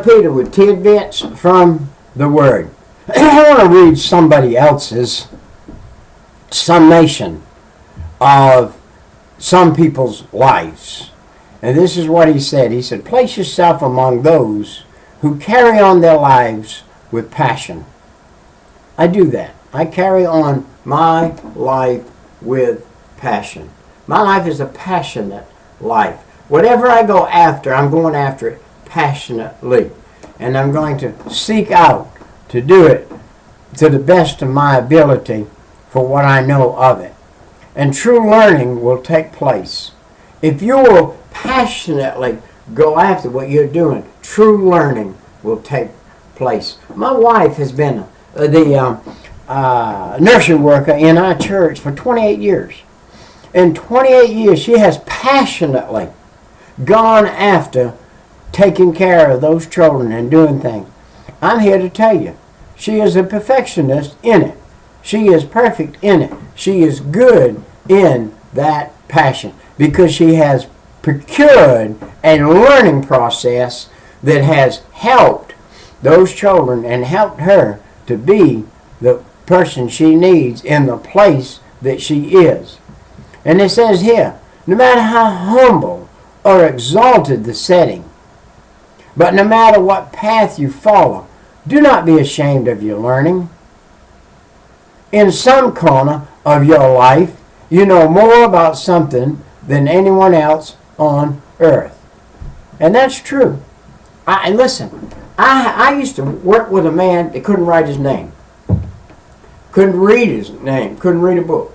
Peter with tidbits from the Word. I want to read somebody else's summation of some people's lives. And this is what he said. He said, place yourself among those who carry on their lives with passion. I do that. I carry on my life with passion. My life is a passionate life. Whatever I go after, I'm going after it passionately. And I'm going to seek out to do it to the best of my ability for what I know of it. And true learning will take place. If you will passionately go after what you're doing, true learning will take place. My wife has been the nursery worker in our church for 28 years. In 28 years, she has passionately gone after taking care of those children and doing things. I'm here to tell you, she is a perfectionist in it. She is perfect in it. She is good in that passion because she has procured a learning process that has helped those children and helped her to be the person she needs in the place that she is. And it says here, no matter how humble or exalted the setting, but no matter what path you follow, do not be ashamed of your learning. In some corner of your life, you know more about something than anyone else on earth. And that's true. Listen, I used to work with a man that couldn't write his name. Couldn't read his name. Couldn't read a book.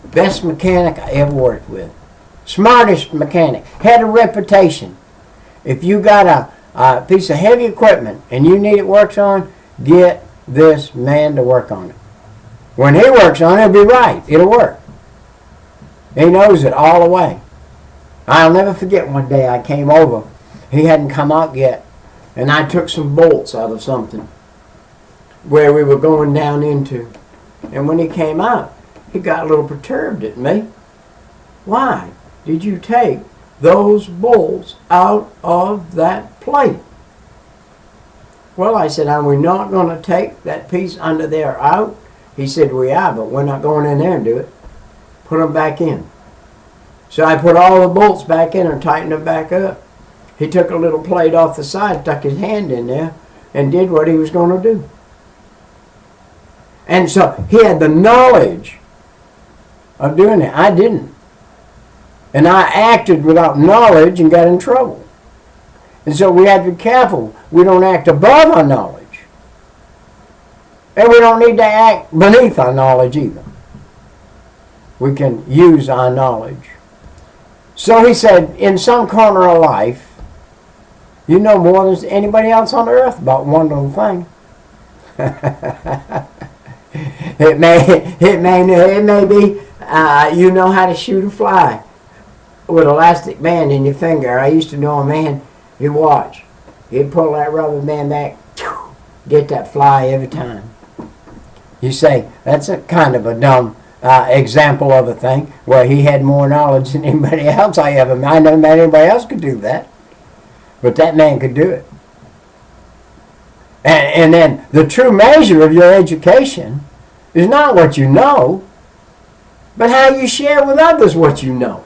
Best mechanic I ever worked with. Smartest mechanic. Had a reputation. If you got a piece of heavy equipment and you need it worked on, get this man to work on it. When he works on it, it'll be right. It'll work. He knows it all the way. I'll never forget one day I came over. He hadn't come out yet. And I took some bolts out of something where we were going down into. And when he came out, he got a little perturbed at me. Why did you take those bolts out of that plate? Well, I said, are we not going to take that piece under there out? He said, we are, but we're not going in there and do it. Put them back in. So I put all the bolts back in and tightened them back up. He took a little plate off the side, stuck his hand in there, and did what he was going to do. And so he had the knowledge of doing it. I didn't. And I acted without knowledge and got in trouble. And so we have to be careful. We don't act above our knowledge. And we don't need to act beneath our knowledge either. We can use our knowledge. So he said, in some corner of life, you know more than anybody else on earth about one little thing. It may be you know how to shoot a fly with elastic band in your finger. I used to know a man, he'd watch. He'd pull that rubber band back, get that fly every time. You say, that's a kind of a dumb example of a thing where he had more knowledge than anybody else I never met anybody else could do that. But that man could do it. And then the true measure of your education is not what you know, but how you share with others what you know.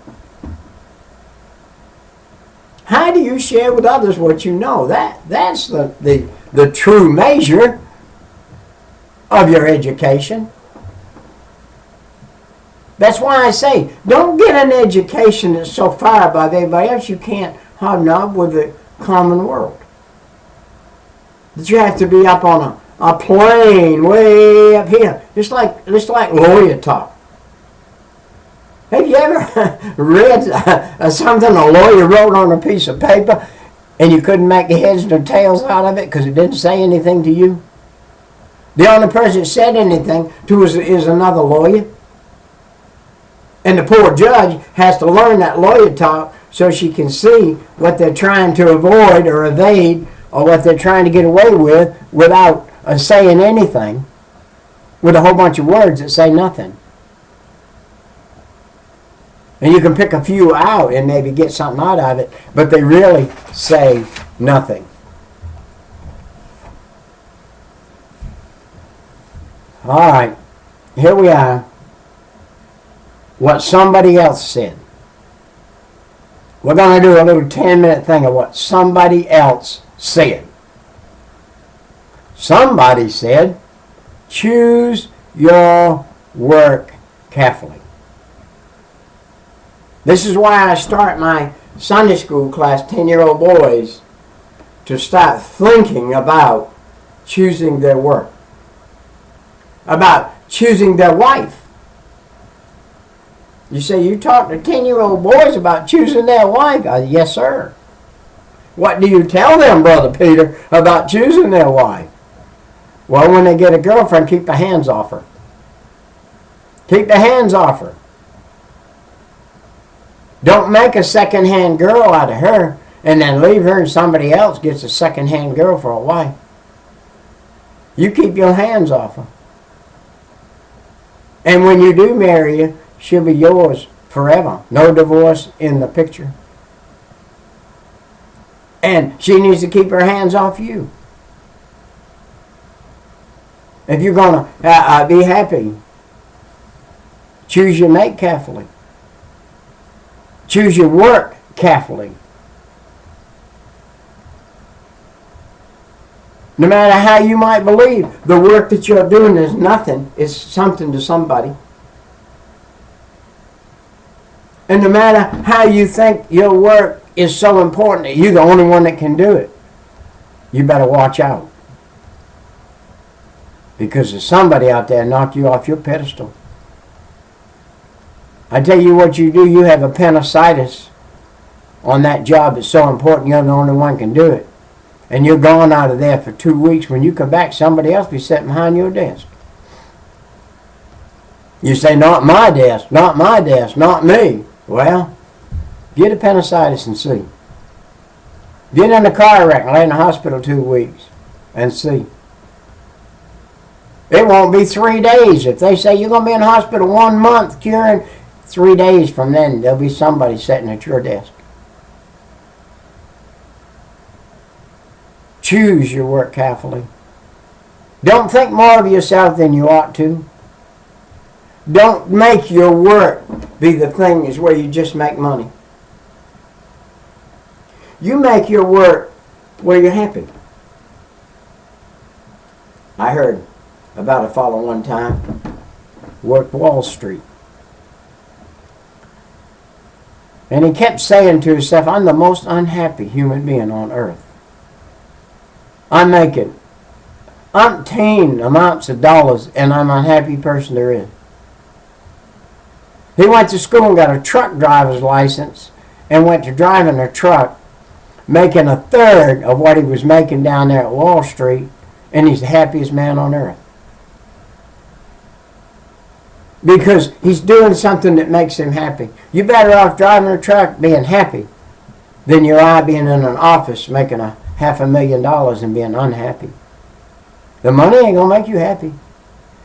How do you share with others what you know? That's the true measure of your education. That's why I say, don't get an education that's so far above everybody else you can't hobnob with the common world. That you have to be up on a plane way up here. Just like lawyer talk. Have you ever read something a lawyer wrote on a piece of paper and you couldn't make the heads or tails out of it because it didn't say anything to you? The only person that said anything to is another lawyer. And the poor judge has to learn that lawyer talk so she can see what they're trying to avoid or evade or what they're trying to get away with without saying anything, with a whole bunch of words that say nothing. And you can pick a few out and maybe get something out of it, but they really say nothing. All right, here we are. What somebody else said. We're going to do a little 10-minute thing of what somebody else said. Somebody said, choose your work carefully. This is why I start my Sunday school class, 10-year-old boys, to start thinking about choosing their work, about choosing their wife. You say, you talk to 10-year-old boys about choosing their wife? Yes, sir. What do you tell them, Brother Peter, about choosing their wife? Well, when they get a girlfriend, keep the hands off her. Keep the hands off her. Don't make a second-hand girl out of her and then leave her and somebody else gets a second-hand girl for a wife. You keep your hands off her. And when you do marry her, she'll be yours forever. No divorce in the picture. And she needs to keep her hands off you. If you're going to be happy, choose your mate carefully. Choose your work carefully. No matter how you might believe, the work that you're doing is nothing, is something to somebody. And no matter how you think your work is so important that you're the only one that can do it, you better watch out. Because there's somebody out there knock you off your pedestal. I tell you what you do, you have appendicitis on that job that's so important you're the only one can do it. And you're gone out of there for 2 weeks. When you come back, somebody else be sitting behind your desk. You say, not my desk, not my desk, not me. Well, get appendicitis and see. Get in a car wreck and lay in the hospital 2 weeks and see. It won't be 3 days. If they say you're going to be in the hospital 1 month curing, 3 days from then, there'll be somebody sitting at your desk. Choose your work carefully. Don't think more of yourself than you ought to. Don't make your work be the thing is where you just make money. You make your work where you're happy. I heard about a fellow one time worked Wall Street. And he kept saying to himself, I'm the most unhappy human being on earth. I'm making umpteen amounts of dollars and I'm an unhappy person there is. He went to school and got a truck driver's license and went to driving a truck, making a third of what he was making down there at Wall Street, and he's the happiest man on earth. Because he's doing something that makes him happy. You're better off driving a truck being happy than you are being in an office making $500,000 and being unhappy. The money ain't going to make you happy.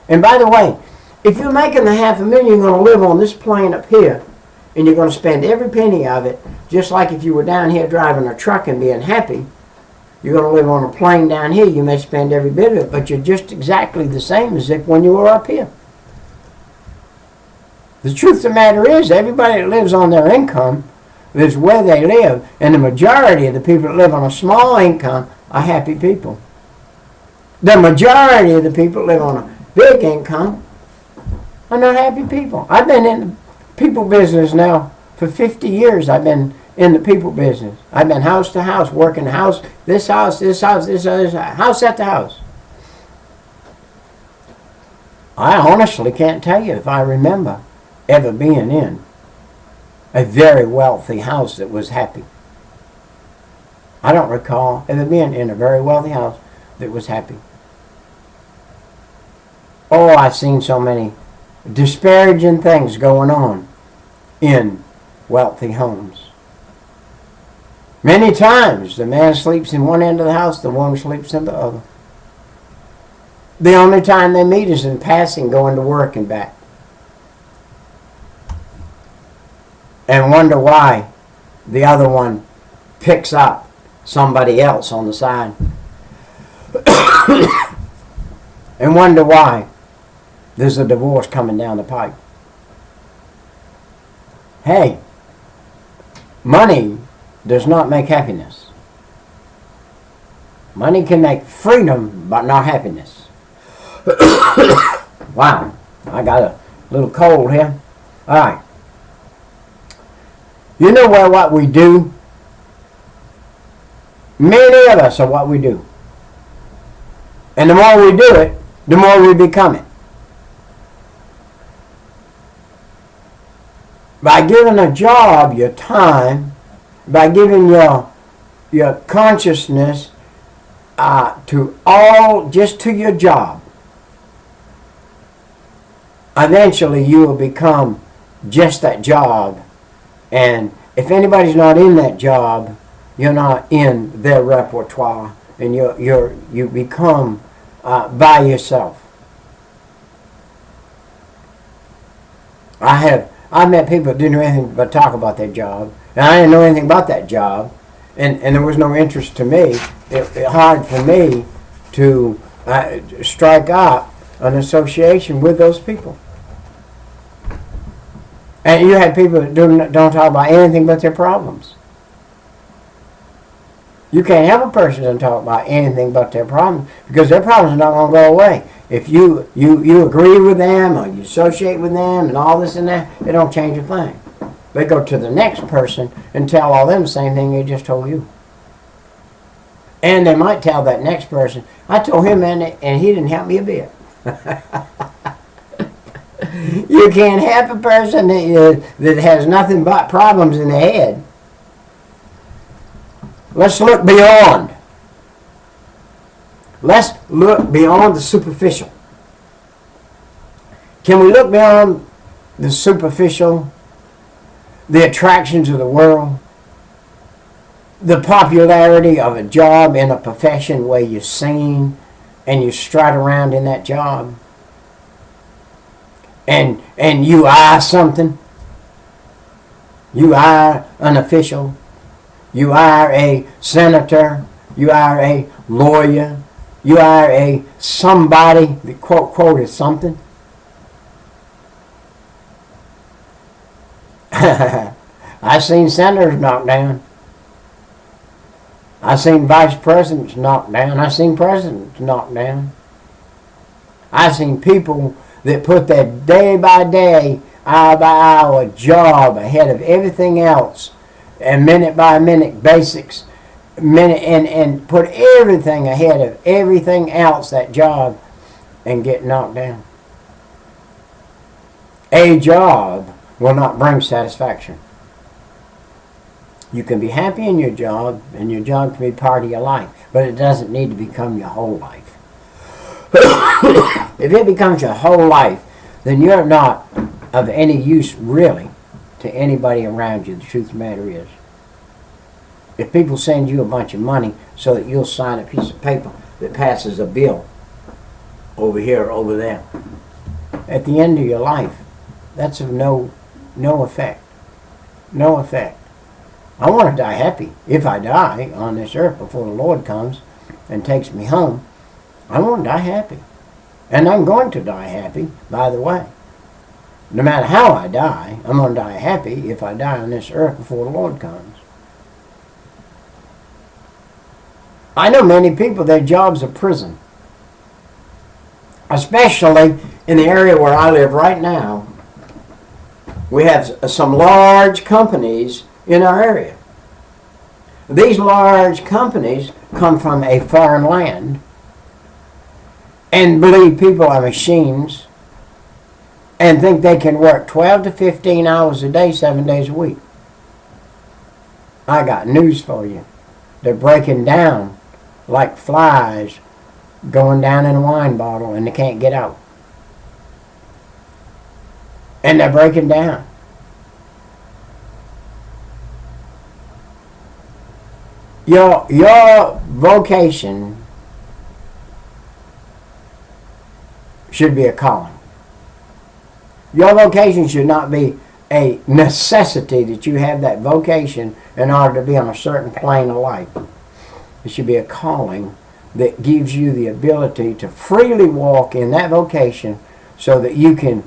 And by the way, if you're making the $500,000, you're going to live on this plane up here, and you're going to spend every penny of it, just like if you were down here driving a truck and being happy. You're going to live on a plane down here, you may spend every bit of it, but you're just exactly the same as if when you were up here. The truth of the matter is, everybody that lives on their income lives where they live, and the majority of the people that live on a small income are happy people. The majority of the people that live on a big income are not happy people. I've been in the people business now for 50 years. I've been in the people business. I've been house to house, working the house, this house, this house, this house, house after house. I honestly can't tell you if I remember ever being in a very wealthy house that was happy. I don't recall ever being in a very wealthy house that was happy. Oh, I've seen so many disparaging things going on in wealthy homes. Many times the man sleeps in one end of the house, the woman sleeps in the other. The only time they meet is in passing, going to work and back. And wonder why the other one picks up somebody else on the side. And wonder why there's a divorce coming down the pipe. Hey, money does not make happiness. Money can make freedom, but not happiness. Wow, I got a little cold here. All right. You know what we do? Many of us are what we do. And the more we do it, the more we become it. By giving a job your time, by giving your consciousness just to your job, eventually you will become just that job. And if anybody's not in that job, you're not in their repertoire, and you become by yourself. I've met people that didn't know anything but talk about their job, and I didn't know anything about that job, and there was no interest to me. It hard for me to strike up an association with those people. And you had people that don't talk about anything but their problems. You can't have a person that doesn't talk about anything but their problems, because their problems are not going to go away. If you agree with them or you associate with them and all this and that, it don't change a thing. They go to the next person and tell all them the same thing they just told you. And they might tell that next person, I told him and he didn't help me a bit. You can't help a person that has nothing but problems in their head. Let's look beyond. Let's look beyond the superficial. Can we look beyond the superficial, the attractions of the world, the popularity of a job in a profession where you're seen and you strut around in that job, and you are something? You are an official. You are a senator. You are a lawyer. You are a somebody. The quote is something. I've seen senators knocked down. I've seen vice presidents knocked down. I've seen presidents knocked down. I've seen people that put their day by day, hour by hour job ahead of everything else, and minute by minute basics, and put everything ahead of everything else, that job, and get knocked down. A job will not bring satisfaction. You can be happy in your job, and your job can be part of your life, but it doesn't need to become your whole life. If it becomes your whole life, then you're not of any use really to anybody around you. The truth of the matter is, if people send you a bunch of money so that you'll sign a piece of paper that passes a bill over here or over there, at the end of your life, that's of no effect. No effect. I want to die happy. If I die on this earth before the Lord comes and takes me home, I want to die happy. And I'm going to die happy, by the way. No matter how I die, I'm going to die happy if I die on this earth before the Lord comes. I know many people, their job's a prison. Especially in the area where I live right now. We have some large companies in our area. These large companies come from a foreign land and believe people are machines and think they can work 12 to 15 hours a day, 7 days a week. I got news for you. They're breaking down like flies going down in a wine bottle, and they can't get out. And they're breaking down. Your vocation should be a calling. Your vocation should not be a necessity that you have that vocation in order to be on a certain plane of life. It should be a calling that gives you the ability to freely walk in that vocation so that you can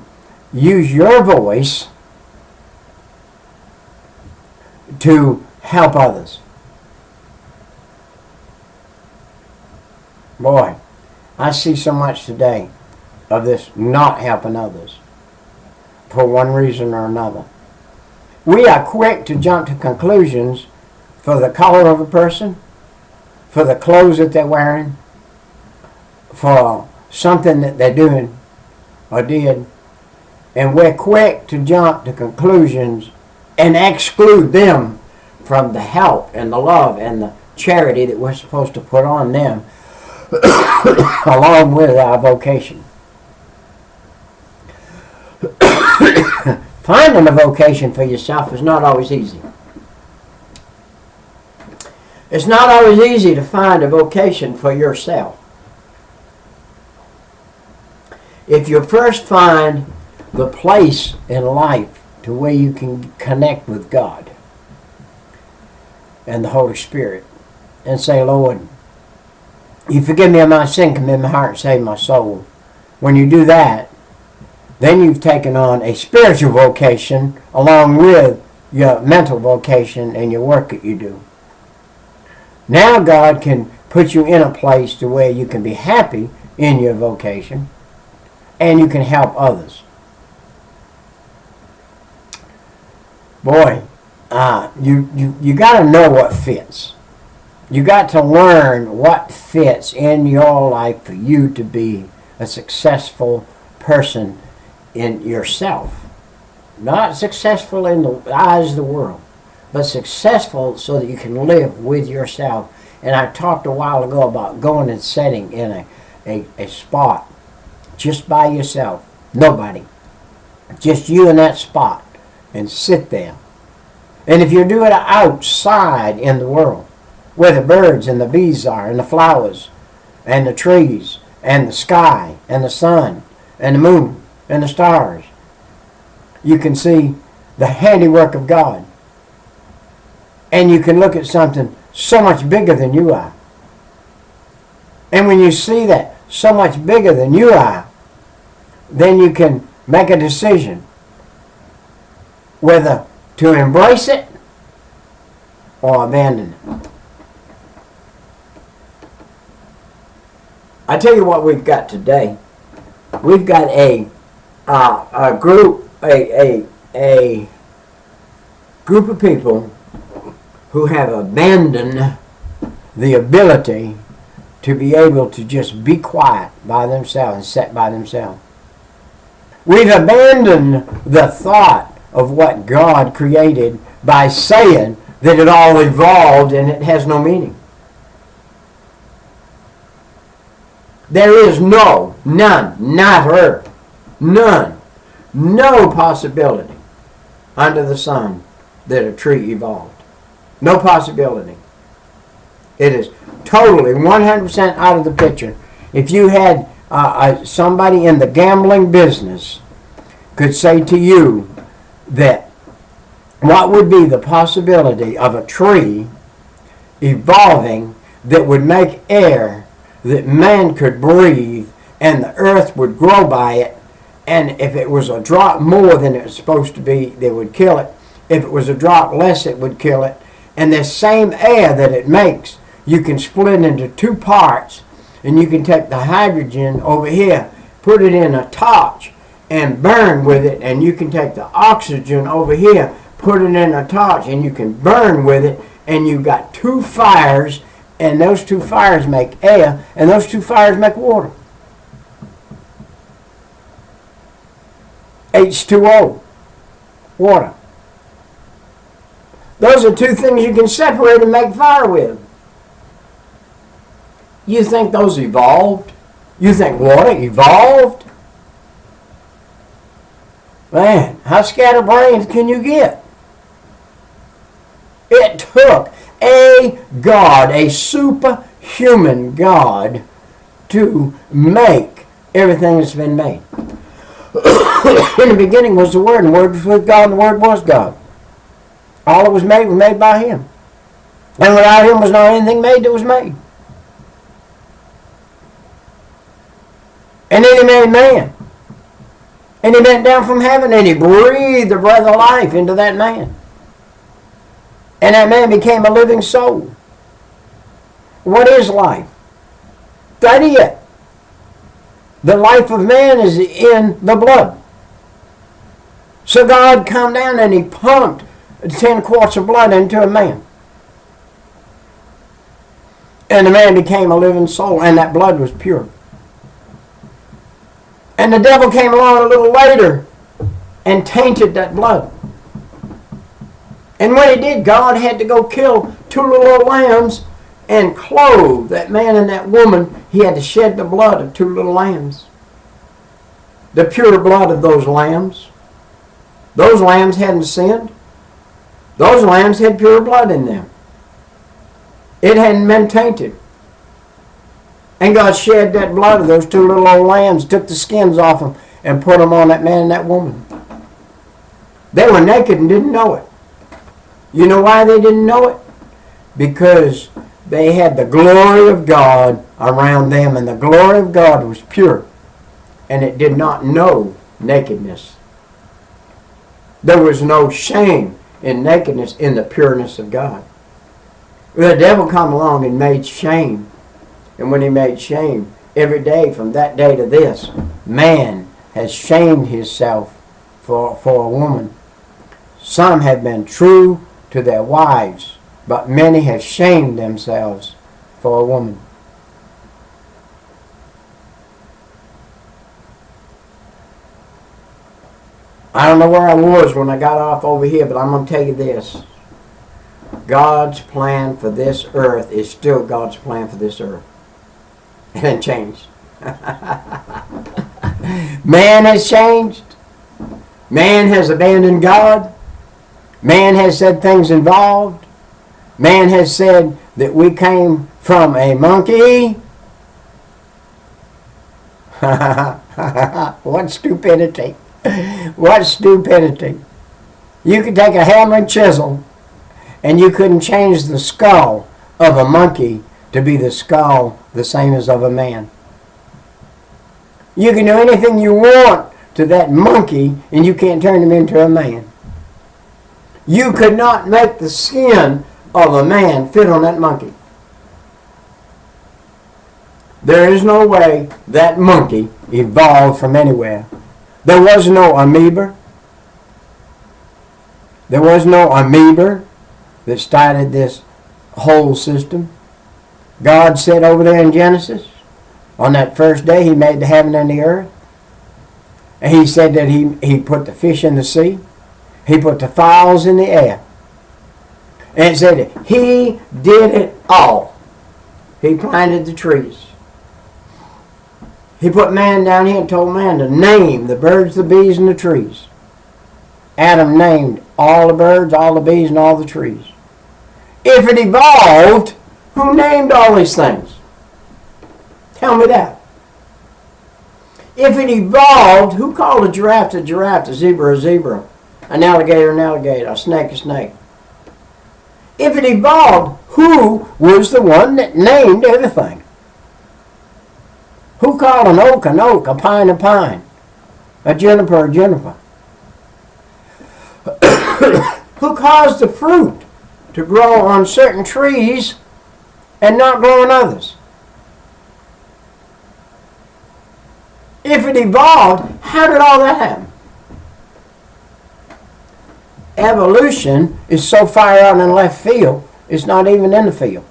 use your voice to help others. Boy, I see so much today of this not helping others for one reason or another. We are quick to jump to conclusions for the color of a person, for the clothes that they're wearing, for something that they're doing or did, and we're quick to jump to conclusions and exclude them from the help and the love and the charity that we're supposed to put on them along with our vocation. Finding a vocation for yourself is not always easy. It's not always easy to find a vocation for yourself. If you first find the place in life to where you can connect with God and the Holy Spirit and say, Lord, you forgive me of my sin, come in my heart and save my soul. When you do that, then you've taken on a spiritual vocation along with your mental vocation and your work that you do. Now God can put you in a place to where you can be happy in your vocation and you can help others. Boy, you got to know what fits. You got to learn what fits in your life for you to be a successful person in yourself. Not successful in the eyes of the world, but successful so that you can live with yourself. And I talked a while ago about going and sitting in a spot just by yourself. Nobody. Just you in that spot. And sit there. And if you do it outside in the world, where the birds and the bees are, and the flowers, and the trees, and the sky, and the sun, and the moon, and the stars, you can see the handiwork of God. And you can look at something so much bigger than you are. And when you see that so much bigger than you are, then you can make a decision whether to embrace it or abandon it. I tell you what we've got today. We've got a group of people who have abandoned the ability to be able to just be quiet by themselves and sit by themselves. We've abandoned the thought of what God created by saying that it all evolved and it has no meaning. There is none, never, none, no possibility under the sun that a tree evolved. No possibility. It is totally 100% out of the picture. If you had somebody in the gambling business could say to you that what would be the possibility of a tree evolving that would make air that man could breathe and the earth would grow by it, and if it was a drop more than it was supposed to be, they would kill it. If it was a drop less, it would kill it. And the same air that it makes, you can split into two parts, and you can take the hydrogen over here, put it in a torch, and burn with it, and you can take the oxygen over here, put it in a torch, and you can burn with it, and you've got two fires, and those two fires make air, and those two fires make water. H2O, water. Those are two things you can separate and make fire with. You think those evolved? You think water evolved? Man, how scatterbrained can you get? It took a God, a superhuman God, to make everything that's been made. In the beginning was the Word, and the Word was with God, and the Word was God. All that was made by Him. And without Him was not anything made that was made. And then He made man. And he went down from heaven and he breathed the breath of life into that man. And that man became a living soul. What is life? Study it. The life of man is in the blood. So God come down and he pumped 10 quarts of blood into a man. And the man became a living soul, and that blood was pure. And the devil came along a little later and tainted that blood. And when he did, God had to go kill 2 little lambs and clothe that man and that woman. He had to shed the blood of 2 little lambs. The pure blood of those lambs. Those lambs hadn't sinned. Those lambs had pure blood in them. It hadn't been tainted. And God shed that blood of those 2 little old lambs, took the skins off them, and put them on that man and that woman. They were naked and didn't know it. You know why they didn't know it? Because they had the glory of God around them, and the glory of God was pure, and it did not know nakedness. There was no shame in nakedness in the pureness of God. The devil come along and made shame. And when he made shame, every day from that day to this, man has shamed himself for a woman. Some have been true to their wives, but many have shamed themselves for a woman. I don't know where I was when I got off over here, but I'm going to tell you this. God's plan for this earth is still God's plan for this earth. It hasn't changed. Man has changed. Man has abandoned God. Man has said things involved. Man has said that we came from a monkey. What stupidity. What stupidity. You could take a hammer and chisel and you couldn't change the skull of a monkey to be the skull the same as of a man. You can do anything you want to that monkey and you can't turn him into a man. You could not make the skin of a man fit on that monkey. There is no way that monkey evolved from anywhere. There was no amoeba. There was no amoeba that started this whole system. God said over there in Genesis, on that first day he made the heaven and the earth. And he said that he put the fish in the sea. He put the fowls in the air. And it said that he did it all. He planted the trees. He put man down here and told man to name the birds, the bees, and the trees. Adam named all the birds, all the bees, and all the trees. If it evolved, who named all these things? Tell me that. If it evolved, who called a giraffe, a zebra, an alligator, a snake, a snake? If it evolved, who was the one that named everything? Who called an oak, a pine, a pine, a juniper, a juniper? Who caused the fruit to grow on certain trees and not grow on others? If it evolved, how did all that happen? Evolution is so far out in left field, it's not even in the field.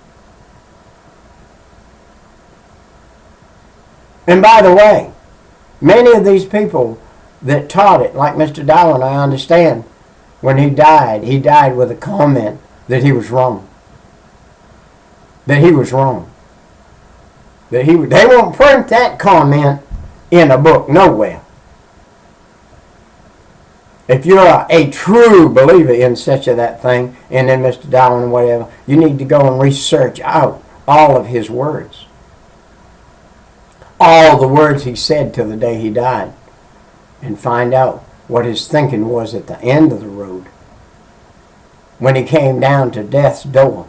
And by the way, many of these people that taught it, like Mr. Darwin, I understand, when he died with a comment that he was wrong. That he was wrong. They won't print that comment in a book nowhere. If you're a true believer in such a that thing, and then Mr. Darwin and whatever, you need to go and research out all of his words. All the words he said till the day he died, and find out what his thinking was at the end of the road. When he came down to death's door,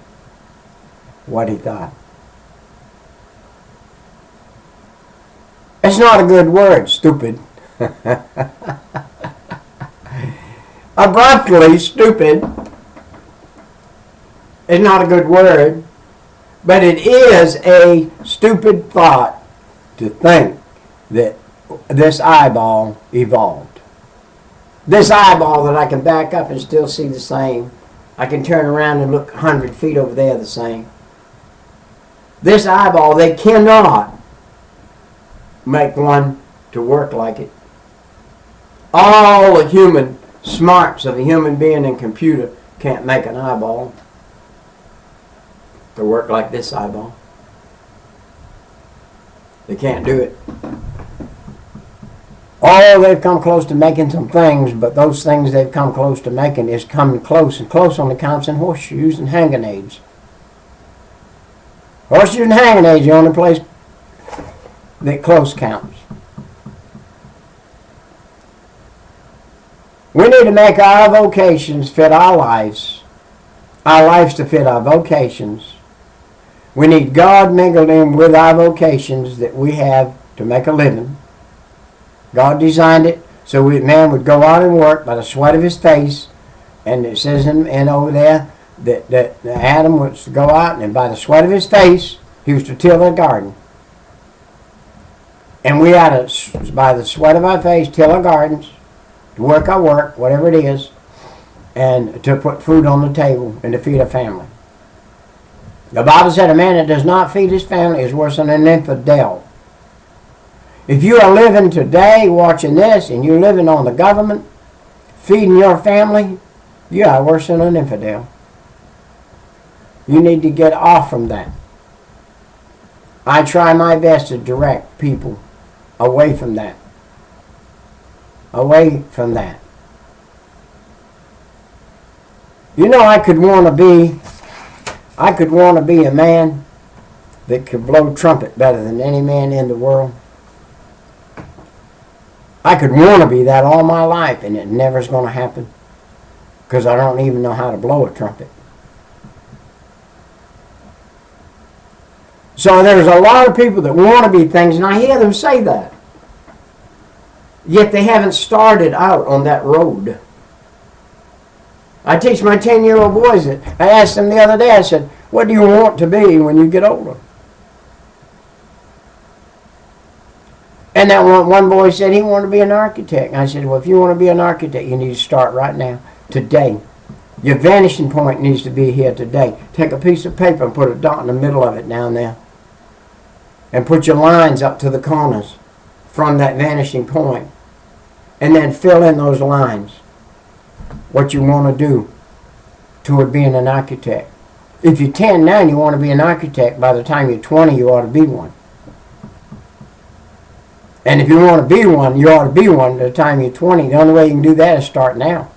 what he thought. It's not a good word, stupid. Abruptly stupid is not a good word, but it is a stupid thought to think that this eyeball evolved. This eyeball that I can back up and still see the same. I can turn around and look 100 feet over there the same. This eyeball, they cannot make one to work like it. All the human smarts of a human being and computer can't make an eyeball to work like this eyeball. They can't do it. Oh, they've come close to making some things, but those things they've come close to making is coming close, and close only counts in horseshoes and hanging aids. Horseshoes and hanging aids, the only place that close counts. We need to make our vocations fit our lives to fit our vocations. We need God mingled in with our vocations that we have to make a living. God designed it so man would go out and work by the sweat of his face, and it says in over there that Adam was to go out and by the sweat of his face he was to till the garden. And we ought to, by the sweat of our face, till our gardens, to work our work, whatever it is, and to put food on the table and to feed a family. The Bible said a man that does not feed his family is worse than an infidel. If you are living today watching this and you're living on the government, feeding your family, you are worse than an infidel. You need to get off from that. I try my best to direct people away from that. Away from that. You know, I could want to be a man that could blow trumpet better than any man in the world. I could want to be that all my life, and it never's going to happen because I don't even know how to blow a trumpet. So there's a lot of people that want to be things, and I hear them say that. Yet they haven't started out on that road. I teach my 10-year-old boys that. I asked them the other day, I said, what do you want to be when you get older? And that one boy said he wanted to be an architect. And I said, well, if you want to be an architect, you need to start right now, today. Your vanishing point needs to be here today. Take a piece of paper and put a dot in the middle of it down there. And put your lines up to the corners from that vanishing point. And then fill in those lines. What you want to do toward being an architect. If you're 10 now and you want to be an architect, by the time you're 20, you ought to be one. And if you want to be one, you ought to be one by the time you're 20. The only way you can do that is start now.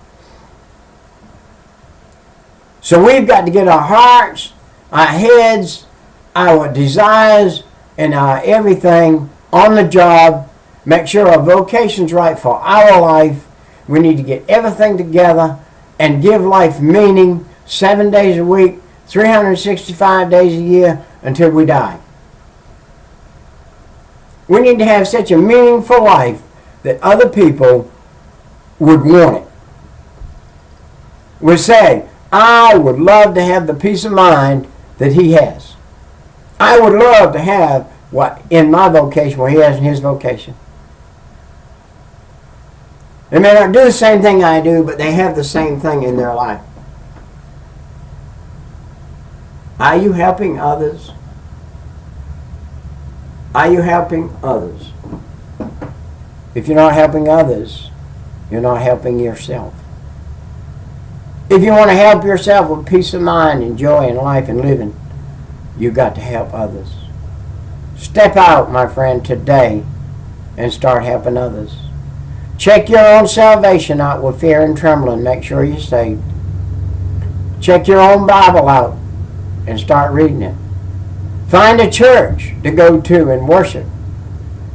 So we've got to get our hearts, our heads, our desires, and our everything on the job. Make sure our vocation's right for our life. We need to get everything together and give life meaning 7 days a week, 365 days a year until we die. We need to have such a meaningful life that other people would want it. Would say, I would love to have the peace of mind that he has. I would love to have what in my vocation, what he has in his vocation. They may not do the same thing I do, but they have the same thing in their life. Are you helping others? Are you helping others? If you're not helping others, you're not helping yourself. If you want to help yourself with peace of mind and joy in life and living, you've got to help others. Step out, my friend, today and start helping others. Check your own salvation out with fear and trembling. Make sure you're saved. Check your own Bible out and start reading it. Find a church to go to and worship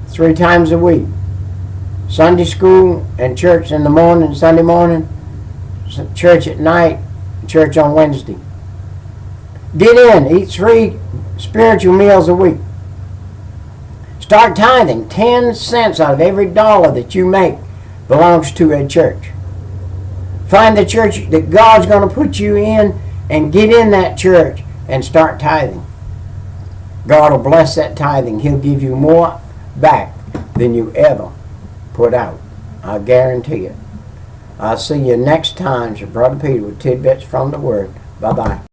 3 times a week. Sunday school and church in the morning, Sunday morning, church at night, church on Wednesday. Get in, eat 3 spiritual meals a week. Start tithing. 10 cents out of every dollar that you make belongs to a church. Find the church that God's going to put you in and get in that church and start tithing. God will bless that tithing. He'll give you more back than you ever put out. I guarantee it. I'll see you next time. So Brother Peter with tidbits from the Word. Bye-bye.